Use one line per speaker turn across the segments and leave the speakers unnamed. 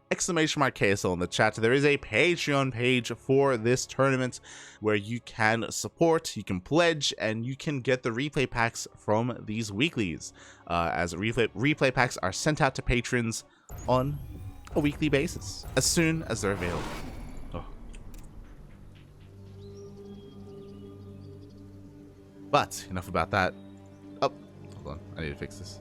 !KSL in the chat. There is a Patreon page for this tournament where you can support, you can pledge, and you can get the replay packs from these weeklies. As replay packs are sent out to patrons on a weekly basis as soon as they're available. Oh. But enough about that. Oh, hold on, I need to fix this.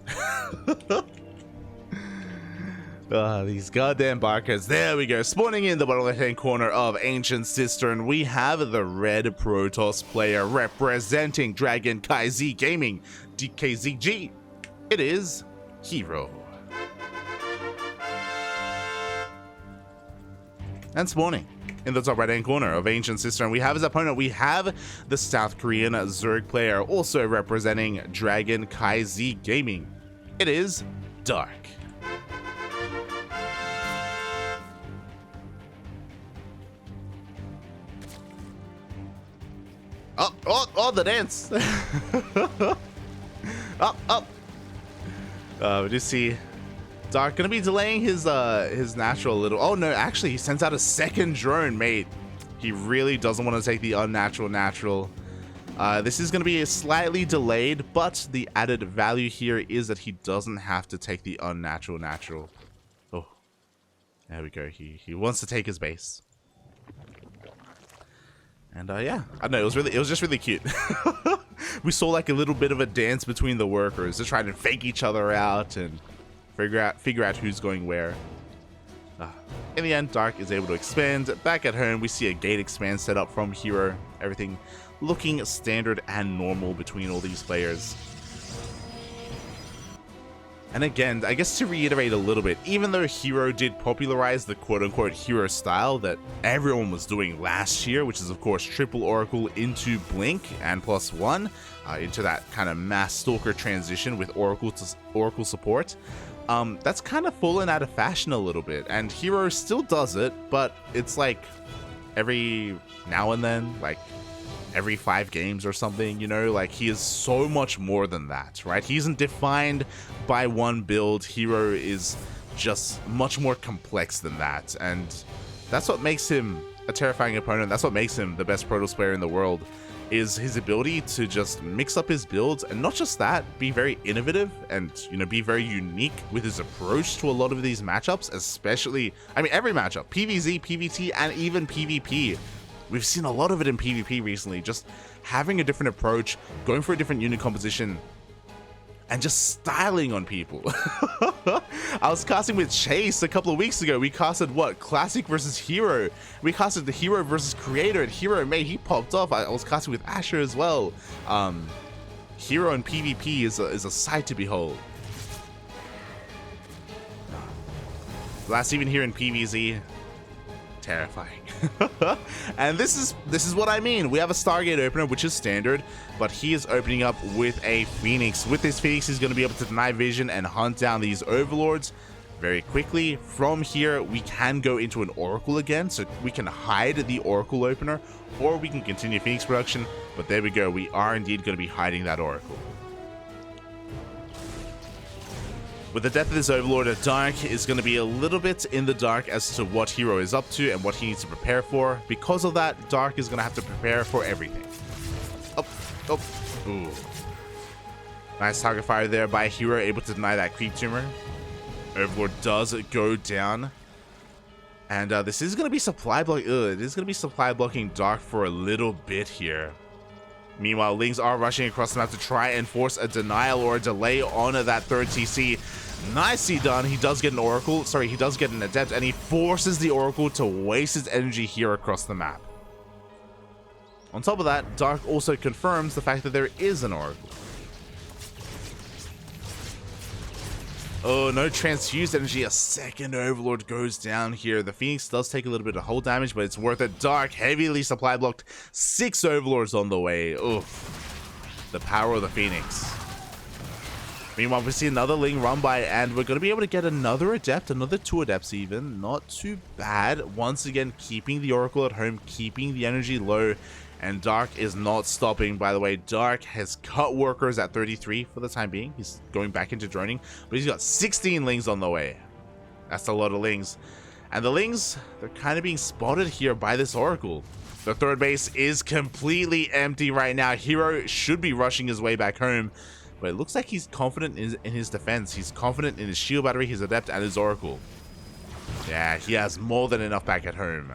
These goddamn barcodes. There we go. Spawning in the bottom left-hand corner of Ancient Cistern, we have the red Protoss player representing CranKy Gaming, DKZG. It is herO. And spawning in the top right-hand corner of Ancient Cistern, we have his opponent. We have the South Korean Zerg player, also representing CranKy Gaming. It is Dark. Oh, the dance. Up. We do see Dark gonna be delaying his natural a little. Oh no, actually he sends out a second drone, mate. He really doesn't want to take the unnatural natural. This is gonna be slightly delayed, but the added value here is that he doesn't have to take the unnatural natural. Oh, there we go. He wants to take his base. And yeah, I don't know, it was just really cute. We saw like a little bit of a dance between the workers to try to fake each other out and figure out who's going where. In the end, Dark is able to expand. Back at home, we see a gate expand set up from herO. Everything looking standard and normal between all these players. And again, I guess to reiterate a little bit, even though herO did popularize the quote-unquote herO style that everyone was doing last year, which is of course triple Oracle into Blink and +1, into that kind of mass stalker transition with Oracle to Oracle support, that's kind of fallen out of fashion a little bit. And herO still does it, but it's like every now and then, like every 5 games or something, you know. Like, he is so much more than that, right? He isn't defined by one build. herO is just much more complex than that, and that's what makes him a terrifying opponent. That's what makes him the best Protoss player in the world, is his ability to just mix up his builds, and not just that, be very innovative and, you know, be very unique with his approach to a lot of these matchups, especially, I mean, every matchup, PvZ, PvT, and even PvP. We've seen a lot of it in PvP recently, just having a different approach, going for a different unit composition, and just styling on people. I was casting with Chase a couple of weeks ago. We casted, what, Classic versus herO. We casted the herO versus Creator, and herO, mate, he popped off. I was casting with Asher as well. herO in PvP is a sight to behold. Last even here in PvZ, terrifying. And this is what I mean. We have a Stargate opener, which is standard, but he is opening up with a Phoenix. With this Phoenix, he's going to be able to deny vision and hunt down these Overlords very quickly. From here, we can go into an Oracle again, so we can hide the Oracle opener, or we can continue Phoenix production. But there we go. We are indeed going to be hiding that Oracle. With the death of this Overlord, Dark is going to be a little bit in the dark as to what herO is up to and what he needs to prepare for. Because of that, Dark is going to have to prepare for everything. Oh, ooh. Nice target fire there by herO, able to deny that creep tumor. Overlord does go down. And this is going to be supply block. It is going to be supply blocking Dark for a little bit here. Meanwhile, Lings are rushing across the map to try and force a denial or a delay on that third TC. Nicely done. He does get an Oracle. Sorry, he does get an Adept, and he forces the Oracle to waste his energy here across the map. On top of that, Dark also confirms the fact that there is an Oracle. Oh, no transfused energy. A second Overlord goes down here. The Phoenix does take a little bit of hull damage, but it's worth it. Dark heavily supply blocked. 6 Overlords on the way. Oof. The power of the Phoenix. Meanwhile, we see another Ling run by, and we're going to be able to get another Adept, another 2 Adepts even. Not too bad. Once again, keeping the Oracle at home, keeping the energy low. And Dark is not stopping, by the way. Dark has cut workers at 33 for the time being. He's going back into droning, but he's got 16 Lings on the way. That's a lot of Lings. And the Lings, they're kind of being spotted here by this Oracle. The third base is completely empty right now. herO should be rushing his way back home, but it looks like he's confident in his defense. He's confident in his shield battery, his adept, and his Oracle. Yeah, he has more than enough back at home.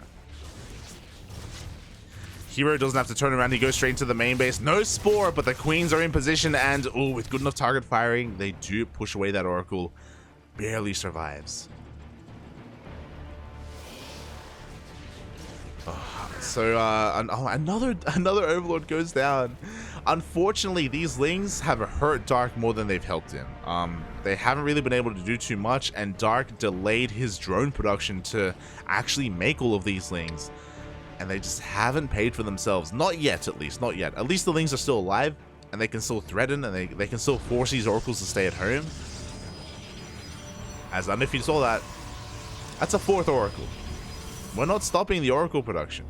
herO doesn't have to turn around. He goes straight into the main base. No Spore, but the Queens are in position, and with good enough target firing, they do push away that Oracle. Barely survives. So another Overlord goes down. Unfortunately, these Lings have hurt Dark more than they've helped him. They haven't really been able to do too much, and Dark delayed his drone production to actually make all of these Lings. And they just haven't paid for themselves. Not yet, at least. Not yet. At least the Lings are still alive, and they can still threaten, and they can still force these Oracles to stay at home. As I don't know if you saw that. That's a 4th Oracle. We're not stopping the Oracle production.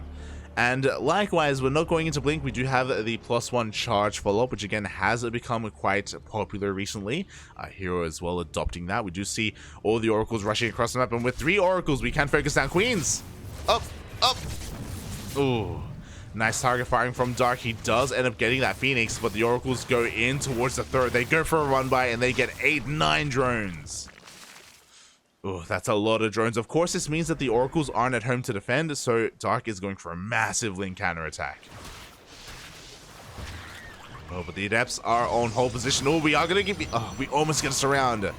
And likewise, we're not going into Blink. We do have the +1 charge follow-up, which again has become quite popular recently. herO as well adopting that. We do see all the Oracles rushing across the map, and with 3 Oracles, we can focus down Queens. Up, up. Ooh, nice target firing from Dark. He does end up getting that Phoenix, but the Oracles go in towards the 3rd. They go for a run by, and they get 8-9 drones. Oh, that's a lot of drones. Of course, this means that the Oracles aren't at home to defend, so Dark is going for a massive Link counterattack. Oh, but the Adepts are on hold position. Oh, we are going to get... Oh, we almost get a surround.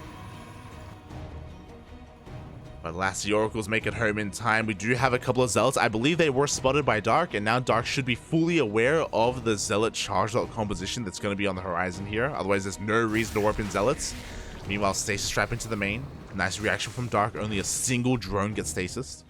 But last, the Oracles make it home in time. We do have a couple of Zealots. I believe they were spotted by Dark, and now Dark should be fully aware of the Zealot charged out composition that's going to be on the horizon here. Otherwise, there's no reason to warp in Zealots. Meanwhile, Stasis trap into the main. Nice reaction from Dark. Only a single drone gets stasis.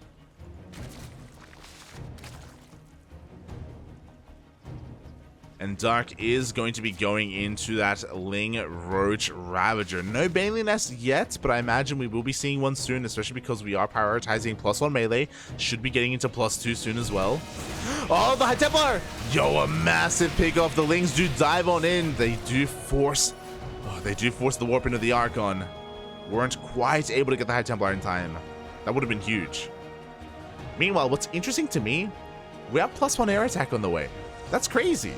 And Dark is going to be going into that Ling Roach Ravager. No Baneling Nest yet, but I imagine we will be seeing one soon, especially because we are prioritizing +1 melee. Should be getting into +2 soon as well. Oh, the High Templar! Yo, a massive pick off. The Lings do dive on in. They do force the warp into the Archon. Weren't quite able to get the High Templar in time. That would have been huge. Meanwhile, what's interesting to me, we have +1 air attack on the way. That's crazy.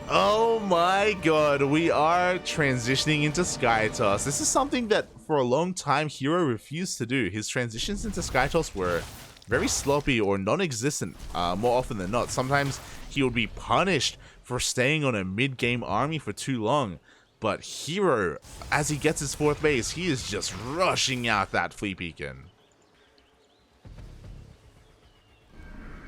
Oh my god, we are transitioning into Sky Toss. This is something that for a long time herO refused to do. His transitions into Sky Toss were very sloppy or non-existent more often than not. Sometimes he would be punished for staying on a mid-game army for too long. But herO, as he gets his 4th base, he is just rushing out that Flea Beacon.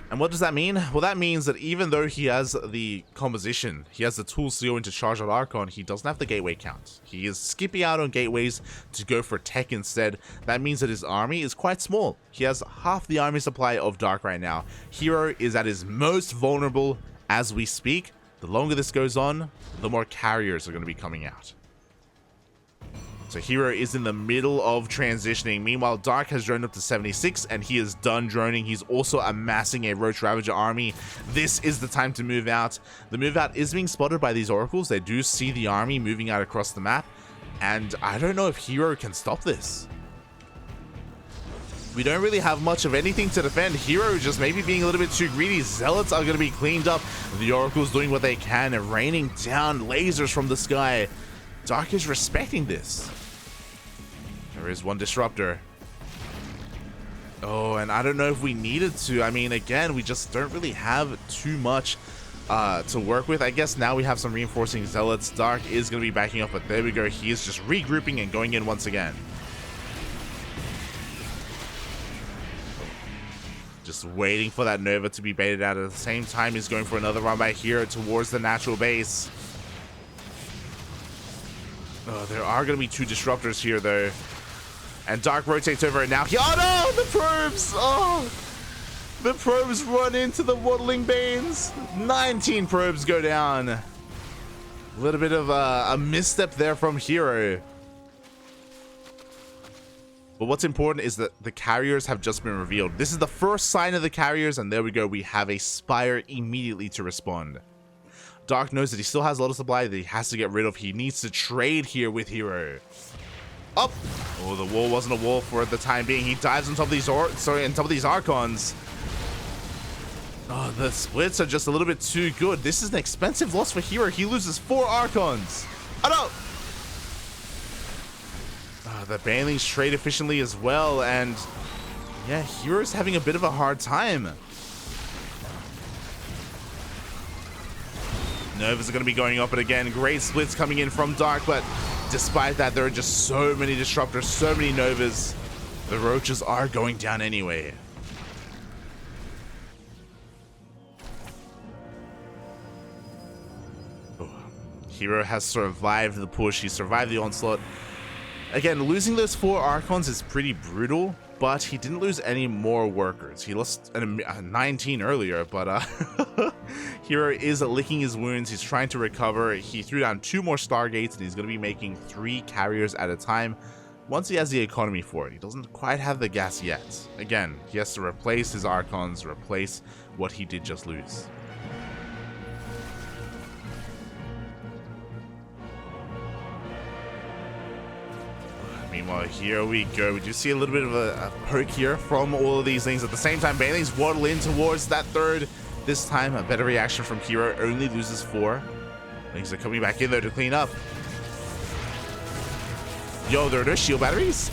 And what does that mean? Well, that means that even though he has the composition, he has the tools to go into charge out Archon, he doesn't have the gateway count. He is skipping out on gateways to go for tech instead. That means that his army is quite small. He has half the army supply of Dark right now. herO is at his most vulnerable as we speak. The longer this goes on, the more carriers are going to be coming out. So herO is in the middle of transitioning. Meanwhile, Dark has droned up to 76, and he is done droning. He's also amassing a Roach Ravager army. This is the time to move out. The move out is being spotted by these Oracles. They do see the army moving out across the map, and I don't know if herO can stop this. We don't really have much of anything to defend. herO just maybe being a little bit too greedy. Zealots are going to be cleaned up. The Oracle's doing what they can and raining down lasers from the sky. Dark is respecting this. There is one disruptor. Oh, and I don't know if we needed to. I mean, again, we just don't really have too much to work with. I guess now we have some reinforcing Zealots. Dark is going to be backing up, but there we go. He is just regrouping and going in once again. Just waiting for that Nova to be baited out. At the same time, he's going for another run by herO towards the natural base. Oh, there are going to be 2 disruptors here, though. And Dark rotates over it now. Oh, no! The probes! Oh! The probes run into the waddling Banes. 19 probes go down. A little bit of a misstep there from herO. But what's important is that the carriers have just been revealed. This is the first sign of the carriers, and there we go. We have a Spire immediately to respond. Dark knows that he still has a lot of supply that he has to get rid of. He needs to trade here with herO. Up. Oh, the wall wasn't a wall for the time being. He dives on top of these Archons. Oh, the splits are just a little bit too good. This is an expensive loss for herO. He loses 4 Archons. Oh no! The Banelings trade efficiently as well, and yeah, herO's having a bit of a hard time. Novas are going to be going up, and again, great splits coming in from Dark, but despite that, there are just so many Disruptors, so many Novas. The Roaches are going down anyway. Oh, herO has survived the push. He survived the onslaught. Again, losing those 4 Archons is pretty brutal, but he didn't lose any more workers. He lost 19 earlier, but herO is licking his wounds. He's trying to recover. He threw down 2 more Stargates, and he's going to be making 3 carriers at a time once he has the economy for it. He doesn't quite have the gas yet. Again, he has to replace his Archons, replace what he did just lose. Meanwhile, here we go. We do see a little bit of a poke here from all of these things. At the same time, Banelings waddle in towards that third. This time, a better reaction from herO. Only loses 4. Things are coming back in, though, to clean up. Yo, there are no shield batteries?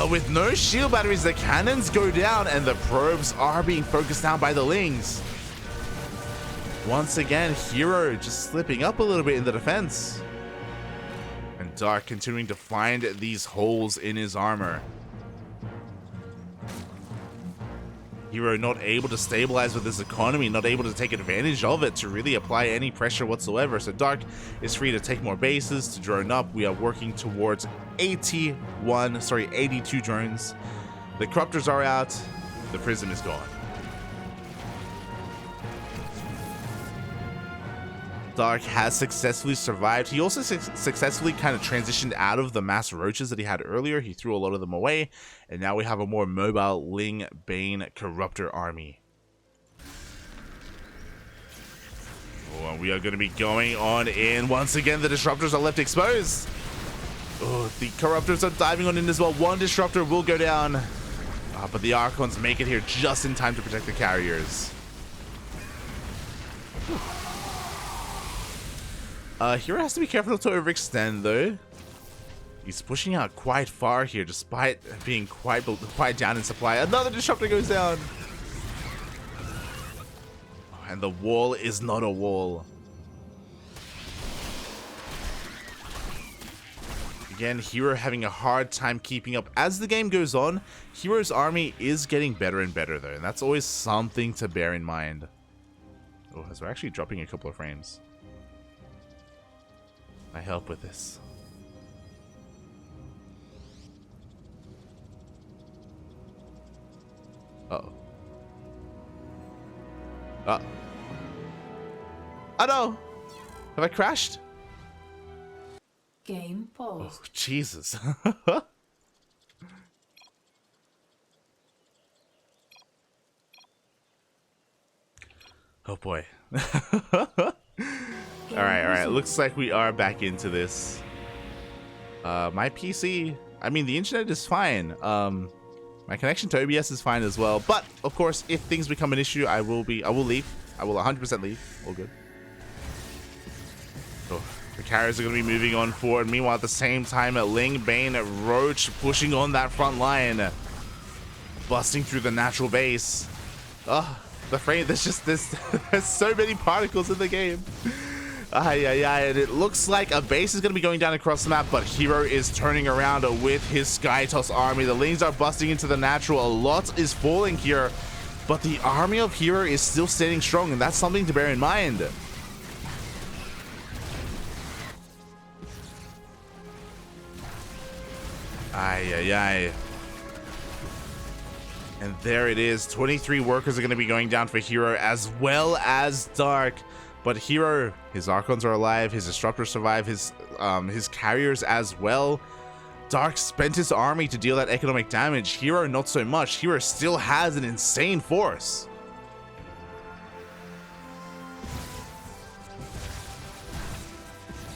With no shield batteries, the cannons go down, and the probes are being focused down by the Lings. Once again, herO just slipping up a little bit in the defense. And Dark continuing to find these holes in his armor. herO not able to stabilize with his economy, not able to take advantage of it to really apply any pressure whatsoever. So Dark is free to take more bases, to drone up. We are working towards 82 drones. The Corruptors are out. The Prism is gone. Dark has successfully survived. He also successfully kind of transitioned out of the mass roaches that he had earlier. He threw a lot of them away, and now we have a more mobile Ling Bane Corruptor army. Oh, and we are going to be going on in. Once again, the Disruptors are left exposed. Oh, the Corruptors are diving on in as well. 1 Disruptor will go down, but the Archons make it here just in time to protect the carriers. herO has to be careful not to overextend, though. He's pushing out quite far here, despite being quite down in supply. Another Disruptor goes down. And the wall is not a wall. Again, herO having a hard time keeping up. As the game goes on, herO's army is getting better and better, though. And that's always something to bear in mind. Oh, as we're actually dropping a couple of frames. I help with this. Uh-oh. Oh no! Have I crashed?
Game paused.
Oh, Jesus. Oh boy. Alright, looks like we are back into this. My PC, I mean, the internet is fine. My connection to OBS is fine as well. But, of course, if things become an issue, I will leave. I will 100% leave. All good. Oh, the carriers are going to be moving on forward. Meanwhile, at the same time, Ling Bane Roach pushing on that front line. Busting through the natural base. Oh, the frame, there's so many particles in the game. And it looks like a base is going to be going down across the map, but herO is turning around with his Skytoss army. The Lings are busting into the natural. A lot is falling here, but the army of herO is still standing strong, and that's something to bear in mind. And there it is. 23 workers are going to be going down for herO, as well as Dark. But herO, his Archons are alive, his Disruptors survive, his carriers as well. Dark spent his army to deal that economic damage. herO, not so much. herO still has an insane force.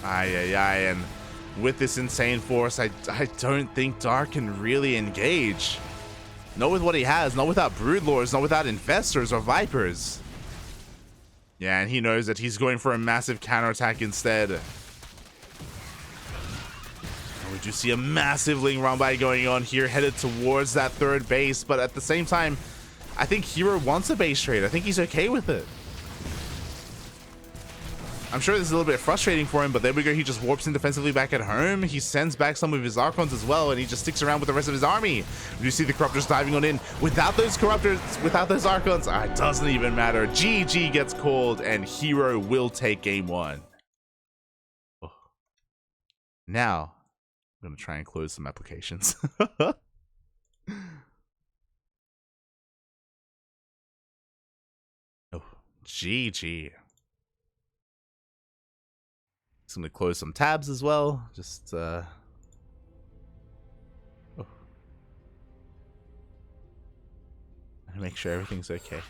And with this insane force, I don't think Dark can really engage. Not with what he has, not without Broodlords, not without Infestors or Vipers. Yeah, and he knows that he's going for a massive counterattack instead. And we do see a massive Ling Rumbai going on here, headed towards that third base, but at the same time, I think herO wants a base trade. I think he's okay with it. I'm sure this is a little bit frustrating for him, but there we go. He just warps in defensively back at home. He sends back some of his Archons as well, and he just sticks around with the rest of his army. You see the Corruptors diving on in. Without those Corruptors, without those Archons, it doesn't even matter. GG gets called, and herO will take game one. Oh. Now, I'm going to try and close some applications. Oh, GG. Just gonna close some tabs as well. Just make sure everything's okay.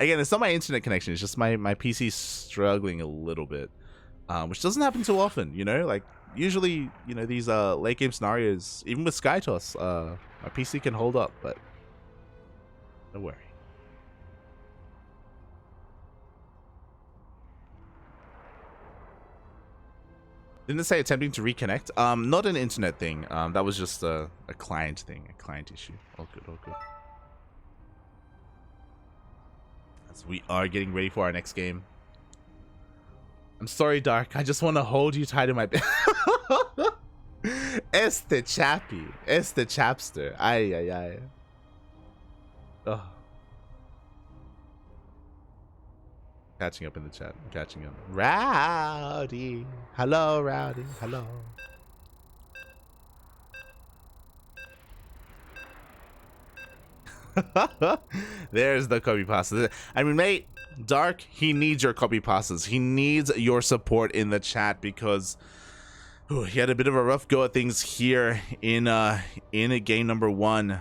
Again, it's not my internet connection, it's just my PC struggling a little bit. Which doesn't happen too often, you know? Like usually, you know, these late game scenarios, even with SkyToss, my PC can hold up, but don't worry. Didn't it say attempting to reconnect? Not an internet thing. That was just a client thing, a client issue. All good, all good. As we are getting ready for our next game. I'm sorry, Dark. I just want to hold you tight in my bed. Este chappy. Este chapster. Ay, ay, ay. Oh. Catching up in the chat. I'm catching up. Rowdy. Hello, Rowdy. Hello. There's the copy pasta. I mean, mate, Dark, he needs your copy pastas. He needs your support in the chat because he had a bit of a rough go at things here in game number 1.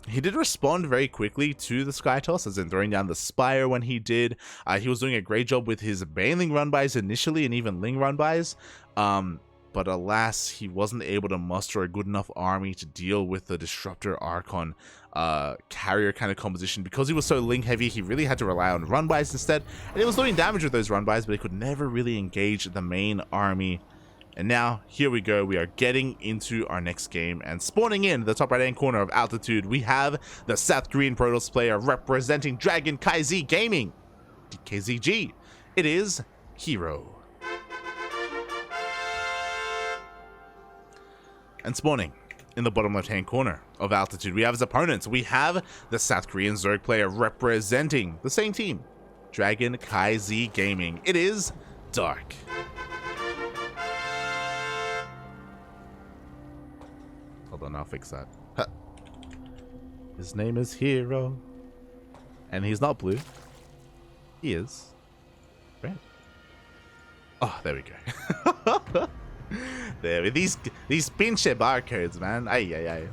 He did respond very quickly to the SkyToss, as in throwing down the Spire when he did. He was doing a great job with his Baneling run-bys initially, and even Ling run-bys. But alas, he wasn't able to muster a good enough army to deal with the Disruptor Archon carrier kind of composition. Because he was so Ling heavy, he really had to rely on run-bys instead. And it was doing damage with those run-bys, but he could never really engage the main army. And now, here we go, we are getting into our next game, and spawning in the top right-hand corner of Altitude, we have the South Korean Protoss player representing Dragon KZ Gaming, DKZG. It is herO. And spawning in the bottom left-hand corner of Altitude, we have his opponents. We have the South Korean Zerg player representing the same team, Dragon KZ Gaming. It is Dark. Hold on, I'll fix that. Huh. His name is herO. And he's not blue. He is red. Oh, there we go. There, these pinche barcodes, man. Ay, ay, ay.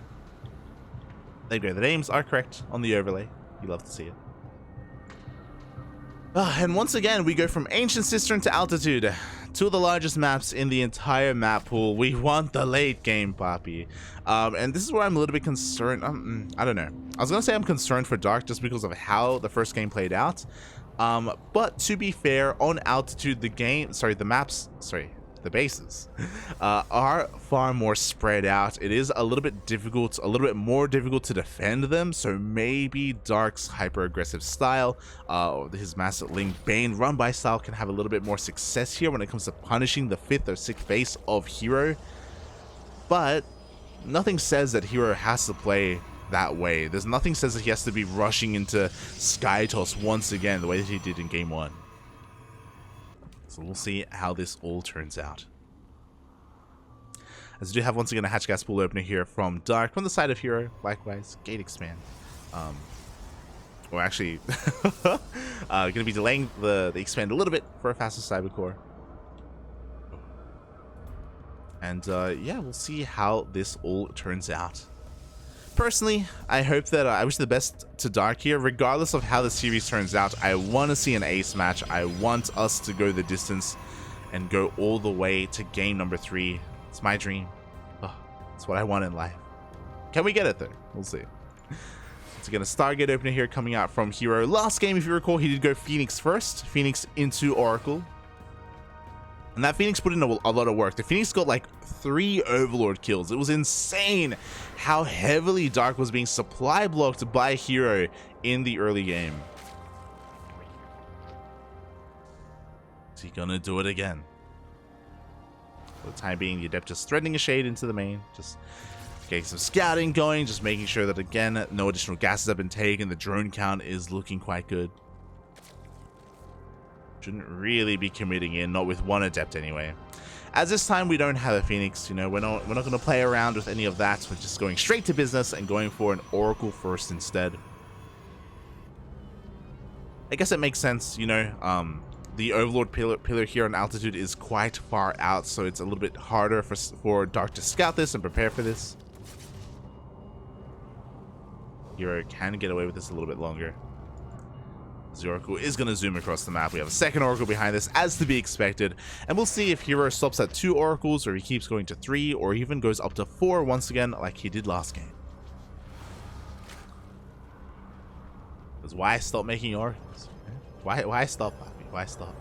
There you go. The names are correct on the overlay. You love to see it. And once again, we go from Ancient Cistern to Altitude. Two of the largest maps in the entire map pool. We want the late game, Poppy. And this is where I'm a little bit concerned. I don't know. I was gonna say I'm concerned for Dark just because of how the first game played out. But to be fair, on Altitude, the bases are far more spread out. It is a little bit difficult, a little bit more difficult to defend them. So maybe Dark's hyper aggressive style, his massive Ling Bane run by style can have a little bit more success here when it comes to punishing the 5th or 6th base of herO. But nothing says that herO has to play that way. There's nothing says that he has to be rushing into SkyToss once again the way that he did in game 1. So we'll see how this all turns out. As we do have once again a hatch gas pool opener here from Dark from the side of herO. Likewise, gate expand. Or actually, going to be delaying the expand a little bit for a faster cybercore. And yeah, we'll see how this all turns out. Personally, I hope that I wish the best to Dark here. Regardless of how the series turns out, I want to see an ace match. I want us to go the distance and go all the way to game number 3. It's my dream. Oh, it's what I want in life. Can we get it though? We'll see. So again, a Stargate opener here coming out from herO. Last game, if you recall, he did go Phoenix first. Phoenix into Oracle. And that Phoenix put in a lot of work. The Phoenix got like 3 Overlord kills. It was insane how heavily Dark was being supply blocked by herO in the early game. Is he gonna do it again? For the time being, the Adept just threading a shade into the main. Just getting some scouting going. Just making sure that, again, no additional gases have been taken. The drone count is looking quite good. Shouldn't really be committing in, not with one Adept anyway. As this time we don't have a Phoenix, you know, we're not going to play around with any of that. We're just going straight to business and going for an Oracle first instead. I guess it makes sense, you know. The Overlord pillar here on altitude is quite far out, so it's a little bit harder for Dark to scout this and prepare for this. herO can get away with this a little bit longer. The Oracle is going to zoom across the map. We have a second Oracle behind this, as to be expected. And we'll see if herO stops at 2 Oracles, or he keeps going to 3, or even goes up to 4 once again, like he did last game. Because why stop making Oracles? Why stop, Poppy? Why stop?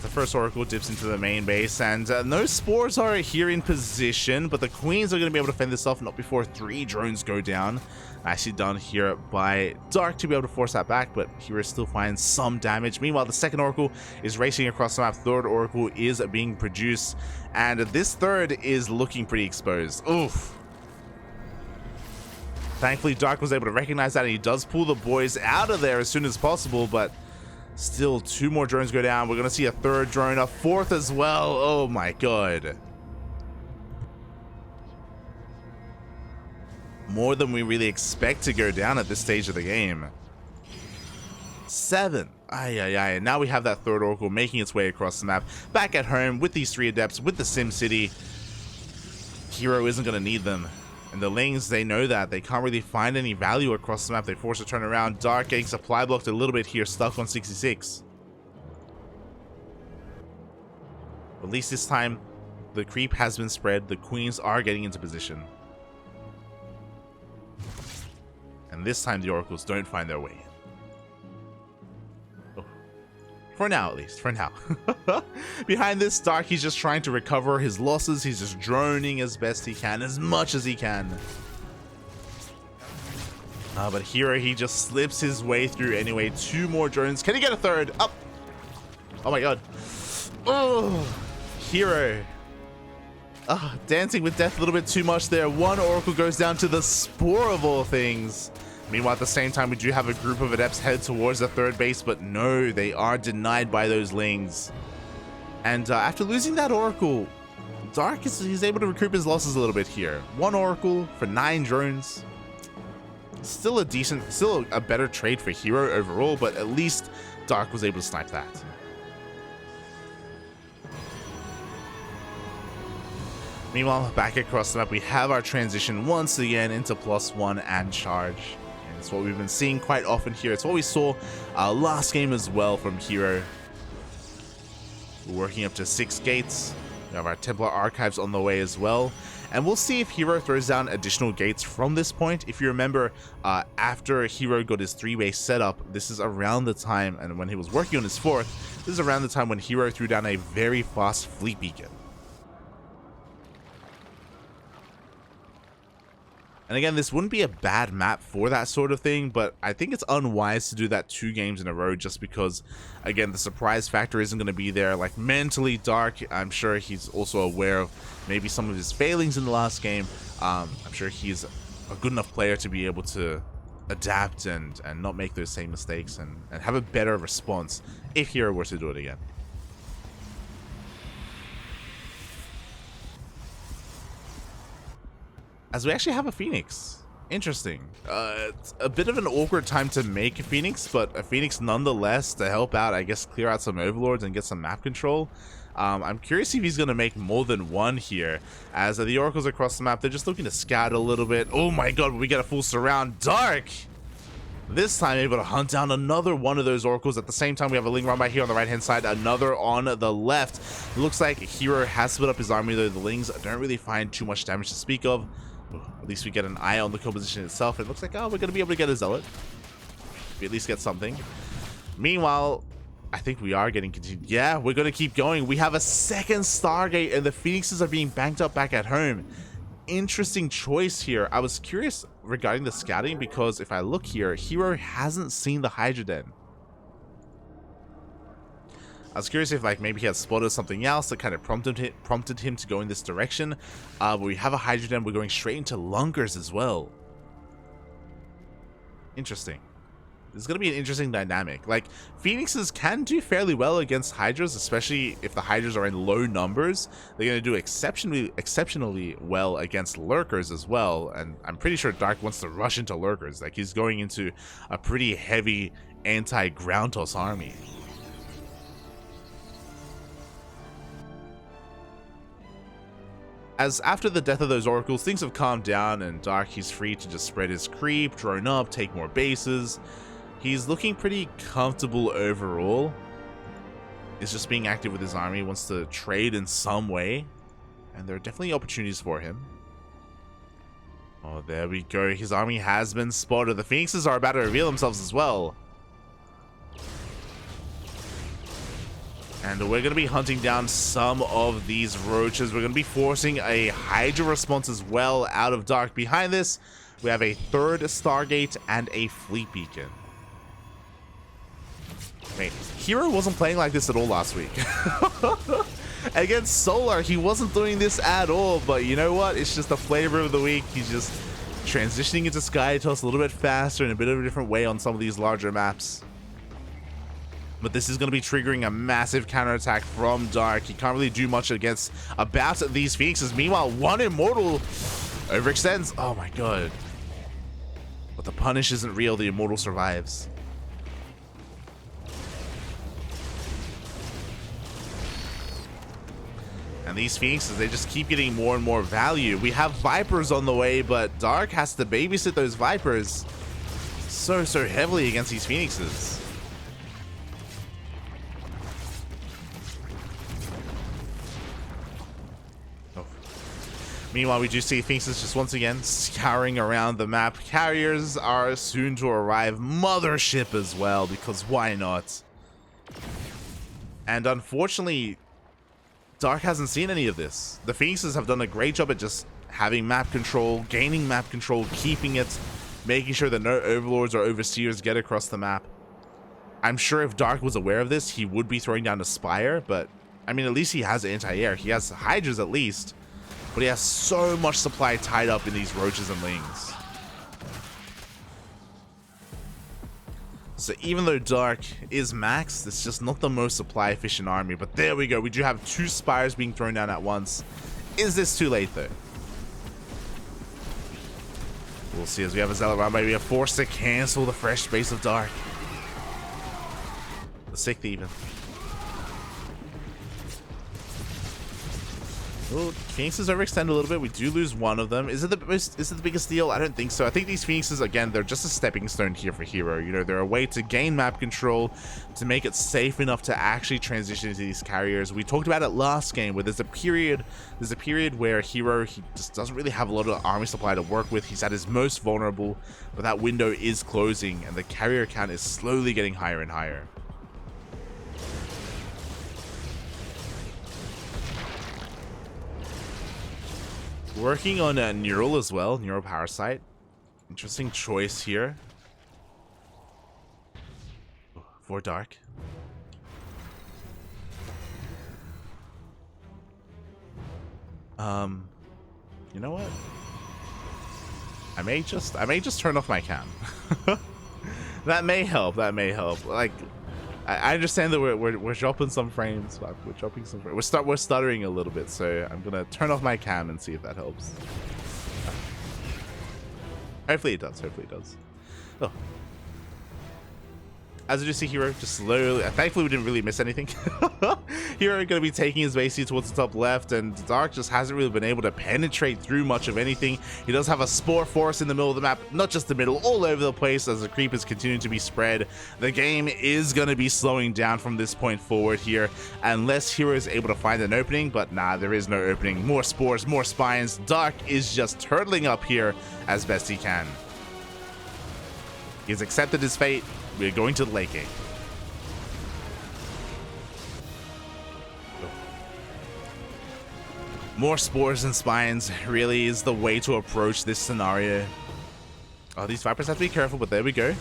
The first Oracle dips into the main base, and no spores are here in position, but the Queens are going to be able to fend this off not before 3 drones go down. Actually done here by Dark to be able to force that back, but herO still finds some damage. Meanwhile, the second Oracle is racing across the map. Third Oracle is being produced, and this third is looking pretty exposed. Oof. Thankfully, Dark was able to recognize that, and he does pull the boys out of there as soon as possible, but still 2 more drones go down. We're going to see a 3rd drone, a 4th as well. Oh my god. More than we really expect to go down at this stage of the game. 7. Ay. Now we have that 3rd Oracle making its way across the map. Back at home with these 3 Adepts, with the Sim City. herO isn't going to need them. And the Lings, they know that. They can't really find any value across the map. They force to turn around. Dark getting supply blocked a little bit here, stuck on 66. At least this time, the creep has been spread. The Queens are getting into position. And this time, the Oracles don't find their way in. Oh. For now, at least. For now. Behind this, Dark, he's just trying to recover his losses. He's just droning as best he can, as much as he can. But herO, he just slips his way through anyway. 2 more drones. Can he get a 3rd? Up! Oh my god. Oh, herO. Dancing with death a little bit too much there. 1 Oracle goes down to the Spore of all things. Meanwhile, at the same time, we do have a group of Adepts head towards the 3rd base, but no, they are denied by those Lings. And after losing that Oracle, Dark he's able to recoup his losses a little bit here. 1 Oracle for 9 drones. Still a better trade for herO overall, but at least Dark was able to snipe that. Meanwhile, back across the map, we have our transition once again into +1 and charge. And it's what we've been seeing quite often here. It's what we saw last game as well from herO. We're working up to 6 gates. We have our Templar Archives on the way as well. And we'll see if herO throws down additional gates from this point. If you remember, after herO got his 3-base setup, this is around the time, and when he was working on his 4th, this is around the time when herO threw down a very fast fleet beacon. And again, this wouldn't be a bad map for that sort of thing, but I think it's unwise to do that 2 games in a row just because, again, the surprise factor isn't going to be there. Like, mentally, Dark, I'm sure he's also aware of maybe some of his failings in the last game. I'm sure he's a good enough player to be able to adapt and not make those same mistakes and have a better response if herO were to do it again. As we actually have a Phoenix. Interesting. It's a bit of an awkward time to make a Phoenix, but a Phoenix nonetheless to help out, I guess, clear out some Overlords and get some map control. I'm curious if he's going to make more than 1 here. As the Oracles across the map, they're just looking to scout a little bit. Oh my god, we get a full surround. Dark! This time able to hunt down another one of those oracles. At the same time, we have a Ling run by here on the right hand side, another on the left. Looks like herO has split up his army, though the Lings don't really find too much damage to speak of. At least we get an eye on the composition itself. It looks like, oh, we're going to be able to get a Zealot. We at least get something. Meanwhile, I think we are getting continued. Yeah, we're going to keep going. We have a second Stargate, and the Phoenixes are being banked up back at home. Interesting choice here. I was curious regarding the scouting, because if I look here, herO hasn't seen the Hydra Den. I was curious if like maybe he had spotted something else that kind of prompted him to go in this direction. But we have a Hydra Den. We're going straight into Lungers as well. Interesting. This is going to be an interesting dynamic. Like, Phoenixes can do fairly well against Hydras, especially if the Hydras are in low numbers. They're going to do exceptionally well against Lurkers as well. And I'm pretty sure Dark wants to rush into Lurkers. Like, he's going into a pretty heavy anti-ground toss army. As after the death of those oracles, things have calmed down, and Dark, he's free to just spread his creep, drone up, take more bases. He's looking pretty comfortable overall. He's just being active with his army, wants to trade in some way. And there are definitely opportunities for him. Oh, there we go. His army has been spotted. The Phoenixes are about to reveal themselves as well. And we're going to be hunting down some of these roaches. We're going to be forcing a Hydra response as well out of Dark. Behind this, we have a third Stargate and a Fleet Beacon. Wait, herO wasn't playing like this at all last week. Against Solar, he wasn't doing this at all, but you know what? It's just the flavor of the week. He's just transitioning into Sky Toss a little bit faster in a bit of a different way on some of these larger maps. But this is going to be triggering a massive counterattack from Dark. He can't really do much about these Phoenixes. Meanwhile, one Immortal overextends. Oh my god. But the punish isn't real. The Immortal survives. And these Phoenixes, they just keep getting more and more value. We have Vipers on the way, but Dark has to babysit those Vipers so heavily against these Phoenixes. Oh. Meanwhile, we do see Phoenixes just once again scouring around the map. Carriers are soon to arrive. Mothership as well, because why not? And unfortunately, Dark hasn't seen any of this. The Phoenixes have done a great job at just having map control, gaining map control, keeping it, making sure that no Overlords or Overseers get across the map. I'm sure if Dark was aware of this, he would be throwing down a Spire, but I mean, at least he has anti-air. He has Hydras at least, but he has so much supply tied up in these Roaches and Lings. So even though Dark is maxed, it's just not the most supply efficient army. But there we go. We do have 2 Spires being thrown down at once. Is this too late though? We'll see as we have a Zealot round. Maybe we are forced to cancel the fresh space of Dark. The 6th even. Well, Phoenixes overextend a little bit. We do lose one of them. Is it the biggest deal? I don't think so. I think these Phoenixes, again, they're just a stepping stone here for herO. You know, they're a way to gain map control, to make it safe enough to actually transition into these carriers. We talked about it last game, where there's a period where herO, he just doesn't really have a lot of army supply to work with. He's at his most vulnerable, but that window is closing, and the carrier count is slowly getting higher and higher. Working on a Neural as well, Neural Parasite. Interesting choice here. For Dark. You know what? I may just turn off my cam. That may help. Like, I understand that we're dropping some frames. We're dropping some frames. We're stuttering a little bit, so I'm gonna turn off my cam and see if that helps. Hopefully it does. Oh. As you see, herO just slowly, thankfully we didn't really miss anything. herO going to be taking his base towards the top left, and Dark just hasn't really been able to penetrate through much of anything. He does have a Spore Forest in the middle of the map, not just the middle, all over the place as the creepers continue to be spread. The game is going to be slowing down from this point forward here, unless herO is able to find an opening, but nah, there is no opening. More spores, more spines. Dark is just turtling up here as best he can. He's accepted his fate. We're going to the late game. More spores and spines really is the way to approach this scenario. Oh, these Vipers have to be careful, but there we go.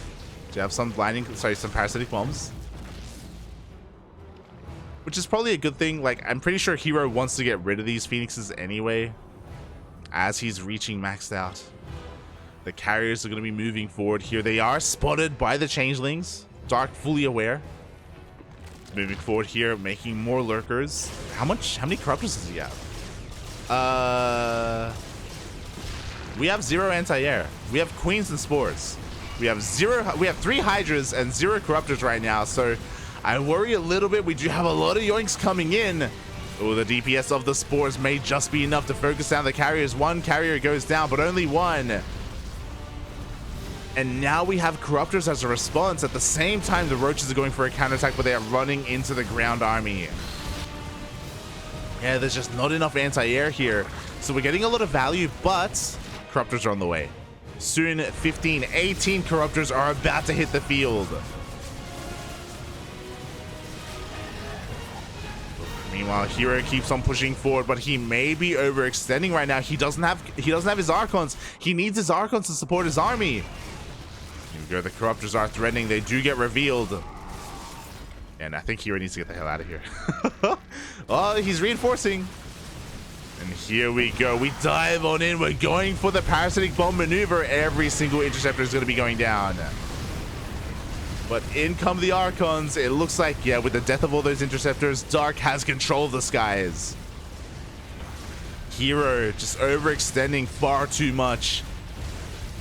Do have some some parasitic bombs. Which is probably a good thing. Like, I'm pretty sure herO wants to get rid of these Phoenixes anyway, as he's reaching maxed out. The carriers are going to be moving forward here. They are spotted by the changelings. Dark fully aware. Moving forward here, making more lurkers. How many corruptors does he have? We have 0 anti-air. We have queens and spores. We have 3 hydras and 0 corruptors right now. So I worry a little bit. We do have a lot of yoinks coming in. Oh, the DPS of the spores may just be enough to focus down the carriers. One carrier goes down, but only one. And now we have corruptors as a response. At the same time, the roaches are going for a counterattack, but they are running into the ground army. Yeah, there's just not enough anti-air here. So we're getting a lot of value, but corruptors are on the way. Soon, 15, 18 corruptors are about to hit the field. Meanwhile, herO keeps on pushing forward, but he may be overextending right now. He doesn't have his Archons. He needs his Archons to support his army. Here we go. The corruptors are threatening. They do get revealed. And I think herO needs to get the hell out of here. Oh, he's reinforcing. And here we go. We dive on in. We're going for the parasitic bomb maneuver. Every single interceptor is going to be going down. But in come the Archons. It looks like, yeah, with the death of all those interceptors, Dark has control of the skies. herO just overextending far too much.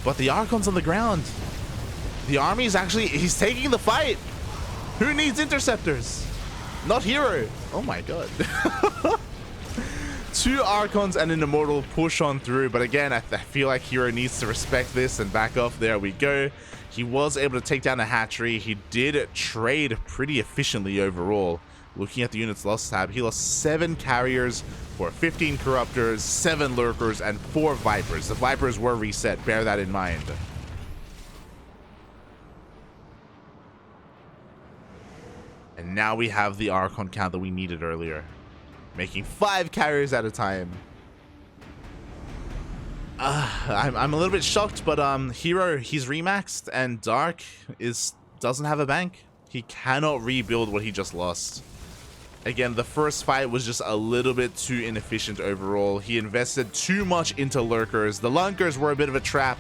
But the Archon's on the ground. The army is actually, he's taking the fight. Who needs interceptors? Not herO. Oh my god. 2 Archons and an Immortal push on through. But again, I feel like herO needs to respect this and back off. There we go. He was able to take down a hatchery. He did trade pretty efficiently overall. Looking at the units lost tab, he lost 7 carriers for 15 corruptors, 7 lurkers, and 4 vipers. The vipers were reset. Bear that in mind. And now we have the Archon count that we needed earlier. Making 5 carriers at a time. I'm a little bit shocked, but herO, he's remaxed, and Dark doesn't have a bank. He cannot rebuild what he just lost. Again, the first fight was just a little bit too inefficient overall. He invested too much into lurkers. The lurkers were a bit of a trap.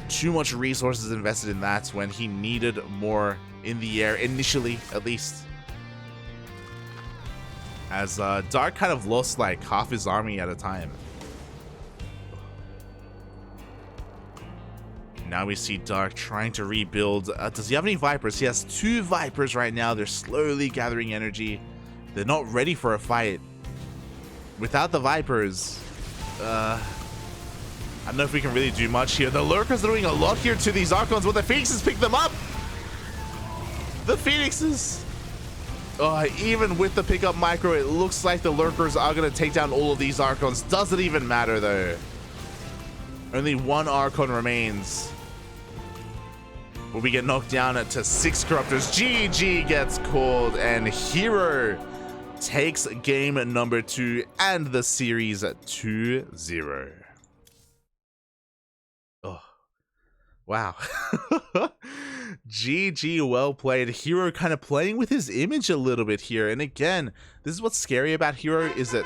Too much resources invested in that when he needed more in the air, initially at least. As Dark kind of lost like half his army at a time. Now we see Dark trying to rebuild. Does he have any Vipers? He has 2 Vipers right now. They're slowly gathering energy. They're not ready for a fight. Without the Vipers, I don't know if we can really do much here. The Lurkers are doing a lot here to these Archons, but the Phoenixes pick them up. The Phoenixes. Even with the pickup micro, it looks like the Lurkers are going to take down all of these Archons. Doesn't even matter, though. Only 1 Archon remains. But we get knocked down to 6 Corruptors. GG gets called, and herO takes game number 2 and the series 2-0. Oh, wow. GG, well played. herO kind of playing with his image a little bit here. And again, this is what's scary about herO, is that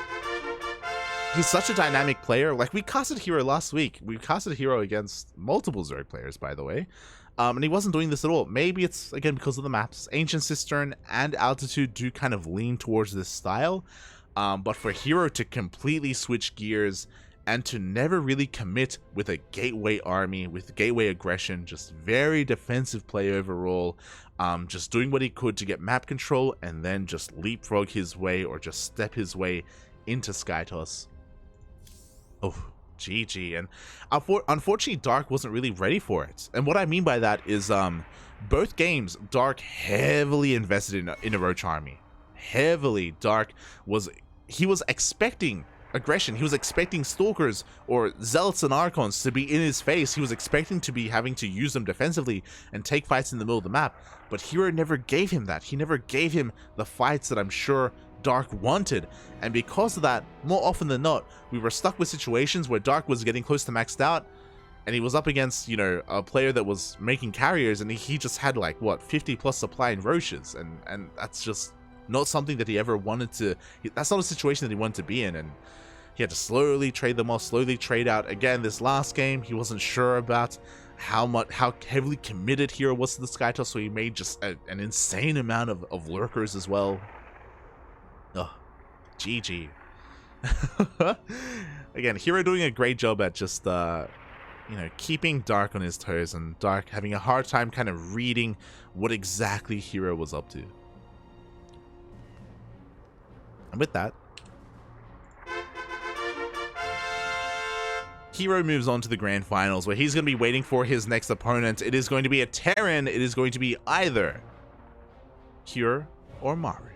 he's such a dynamic player. Like, we casted herO last week. We casted herO against multiple Zerg players, by the way. And he wasn't doing this at all. Maybe it's, again, because of the maps. Ancient Cistern and Altitude do kind of lean towards this style. But for herO to completely switch gears and to never really commit with a gateway army, with gateway aggression, just very defensive play overall, just doing what he could to get map control and then just leapfrog his way or just step his way into Skytoss. Oh, GG. And unfortunately, Dark wasn't really ready for it. And what I mean by that is both games, Dark heavily invested in a Roach army. Heavily. Dark was expecting aggression. He was expecting Stalkers or Zealots and Archons to be in his face. He was expecting to be having to use them defensively and take fights in the middle of the map. But herO never gave him that. He never gave him the fights that I'm sure Dark wanted. And because of that, more often than not, we were stuck with situations where Dark was getting close to maxed out and he was up against, you know, a player that was making carriers and he just had like, what, 50 plus supply in Roaches. And that's just not something that he ever wanted to, that's not a situation that he wanted to be in. And he had to slowly trade them off, slowly trade out. Again, this last game, he wasn't sure about how heavily committed herO was to the Skytoss, so he made just an insane amount of lurkers as well. Ugh, GG. Again, herO doing a great job at just, you know, keeping Dark on his toes, and Dark having a hard time kind of reading what exactly herO was up to. And with that, herO moves on to the grand finals, where he's going to be waiting for his next opponent. It is going to be a Terran. It is going to be either herO or Maru.